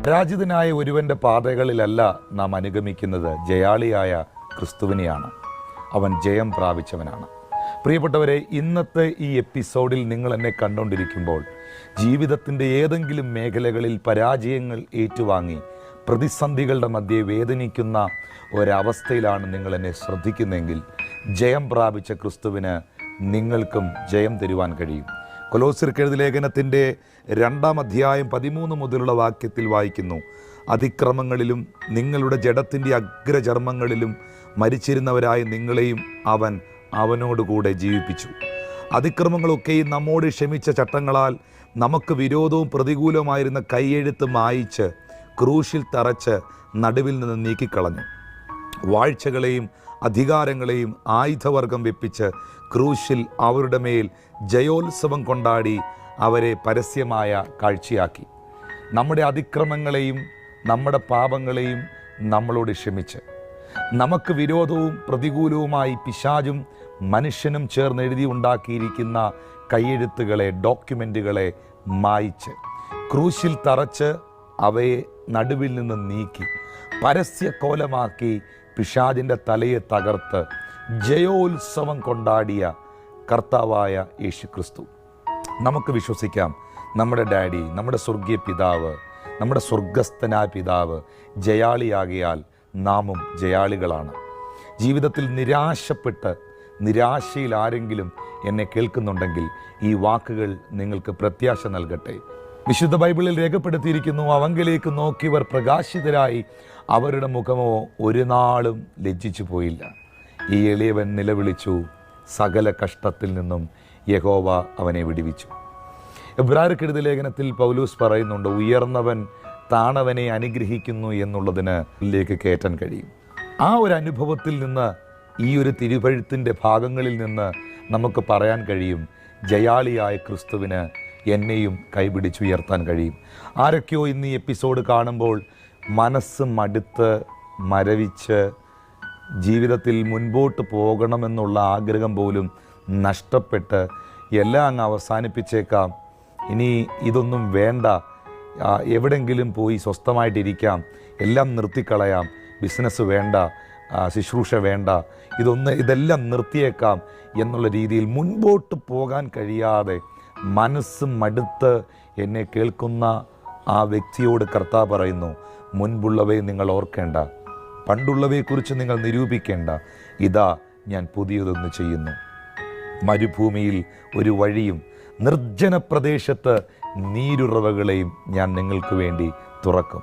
പരാജിതനായ ഒരുവൻ്റെ പാതകളിലല്ല നാം അനുഗമിക്കുന്നത്, ജയാളിയായ ക്രിസ്തുവിനെയാണ്. അവൻ ജയം പ്രാപിച്ചവനാണ്. പ്രിയപ്പെട്ടവരെ, ഇന്നത്തെ ഈ എപ്പിസോഡിൽ നിങ്ങൾ എന്നെ കണ്ടുകൊണ്ടിരിക്കുമ്പോൾ ജീവിതത്തിൻ്റെ ഏതെങ്കിലും മേഖലകളിൽ പരാജയങ്ങൾ ഏറ്റുവാങ്ങി പ്രതിസന്ധികളുടെ മധ്യേ വേദനിക്കുന്ന ഒരവസ്ഥയിലാണ് നിങ്ങൾ എന്നെ ശ്രദ്ധിക്കുന്നതെങ്കിൽ, ജയം പ്രാപിച്ച ക്രിസ്തുവിന് നിങ്ങൾക്കും ജയം തരുവാൻ കഴിയും. കൊലോസ്യർക്ക് എഴുതിയ ലേഖനത്തിൻ്റെ 2-ാം അധ്യായം 13 മുതലുള്ള വാക്യത്തിൽ വായിക്കുന്നു, അതിക്രമങ്ങളിലും നിങ്ങളുടെ ജഡത്തിൻ്റെ അഗ്രചർമ്മങ്ങളിലും മരിച്ചിരുന്നവരായ നിങ്ങളെയും അവൻ അവനോടുകൂടെ ജീവിപ്പിച്ചു. അതിക്രമങ്ങളൊക്കെയും നമ്മോട് ക്ഷമിച്ച ചട്ടങ്ങളാൽ നമുക്ക് വിരോധവും പ്രതികൂലമായിരുന്ന കൈയെഴുത്ത് മായിച്ച് ക്രൂശിൽ തറച്ച് നടുവിൽ നിന്ന് നീക്കിക്കളഞ്ഞു. വാഴ്ചകളെയും അധികാരങ്ങളെയും ആയുധവർഗം വെപ്പിച്ച് ക്രൂശിൽ അവരുടെ മേൽ ജയോത്സവം കൊണ്ടാടി അവരെ പരസ്യമായ കാഴ്ചയാക്കി. നമ്മുടെ അതിക്രമങ്ങളെയും നമ്മുടെ പാപങ്ങളെയും നമ്മളോട് ക്ഷമിച്ച് നമുക്ക് വിരോധവും പ്രതികൂലവുമായി പിശാചും മനുഷ്യനും ചേർന്ന് എഴുതി ഉണ്ടാക്കിയിരിക്കുന്ന കൈയെഴുത്തുകളെ, ഡോക്യുമെൻറ്റുകളെ മായിച്ച് ക്രൂശിൽ തറച്ച് അവയെ നടുവിൽ നിന്ന് നീക്കി പരസ്യക്കോലമാക്കി പിശാചിൻ്റെ തലയെ തകർത്ത് ജയോത്സവം കൊണ്ടാടിയ കർത്താവായ യേശുക്രിസ്തു. നമുക്ക് വിശ്വസിക്കാം, നമ്മുടെ ഡാഡി, നമ്മുടെ സ്വർഗീയ പിതാവ്, നമ്മുടെ സ്വർഗസ്ഥനായ പിതാവ് ജയാളിയാകിയാൽ നാമും ജയാളികളാണ്. ജീവിതത്തിൽ നിരാശയിൽ ആരെങ്കിലും എന്നെ കേൾക്കുന്നുണ്ടെങ്കിൽ ഈ വാക്കുകൾ നിങ്ങൾക്ക് പ്രത്യാശ നൽകട്ടെ. വിശുദ്ധ ബൈബിളിൽ രേഖപ്പെടുത്തിയിരിക്കുന്നു, അവങ്കിലേക്ക് നോക്കിയവർ പ്രകാശിതരായി, അവരുടെ മുഖമോ ഒരു നാളും ലജ്ജിച്ചു പോയില്ല. ഈ എളിയവൻ നിലവിളിച്ചു, സകല കഷ്ടത്തിൽ നിന്നും യഹോവ അവനെ വിടുവിച്ചു. എബ്രായർക്ക് എഴുതിയ ലേഖനത്തിൽ പൗലൂസ് പറയുന്നുണ്ട്, ഉയർന്നവൻ താണവനെ അനുഗ്രഹിക്കുന്നു എന്നുള്ളതിന് ഇതിലേക്ക് കയറ്റാൻ കഴിയും. ആ ഒരു അനുഭവത്തിൽ നിന്ന്, ഈ ഒരു തിരുവഴുത്തിൻ്റെ ഭാഗങ്ങളിൽ നിന്ന് നമുക്ക് പറയാൻ കഴിയും, ജയാളിയായ ക്രിസ്തുവിന് എന്നെയും കൈപിടിച്ചുയർത്താൻ കഴിയും. ആരൊക്കെയോ ഇന്ന് ഈ എപ്പിസോഡ് കാണുമ്പോൾ മനസ്സ് മടുത്ത് മരവിച്ച് ജീവിതത്തിൽ മുൻപോട്ട് പോകണമെന്നുള്ള ആഗ്രഹം പോലും നഷ്ടപ്പെട്ട് എല്ലാം അങ്ങ് അവസാനിപ്പിച്ചേക്കാം, ഇനി ഇതൊന്നും വേണ്ട, എവിടെങ്കിലും പോയി സ്വസ്ഥമായിട്ടിരിക്കാം, എല്ലാം നിർത്തിക്കളയാം, ബിസിനസ് വേണ്ട, ശുശ്രൂഷ വേണ്ട, ഇതെല്ലാം നിർത്തിയേക്കാം എന്നുള്ള രീതിയിൽ മുൻപോട്ട് പോകാൻ കഴിയാതെ മനസ്സ് മടുത്ത് എന്നെ കേൾക്കുന്ന ആ വ്യക്തിയോട് കർത്താവ് പറയുന്നു, മുൻപുള്ളവയെ നിങ്ങൾ ഓർക്കേണ്ട, പണ്ടുള്ളവയെക്കുറിച്ച് നിങ്ങൾ നിരൂപിക്കേണ്ട, ഇതാ ഞാൻ പുതിയതൊന്ന് ചെയ്യുന്നു. മരുഭൂമിയിൽ ഒരു വഴിയും നിർജ്ജന പ്രദേശത്ത് നീരുറവകളെയും ഞാൻ നിങ്ങൾക്ക് വേണ്ടി തുറക്കും.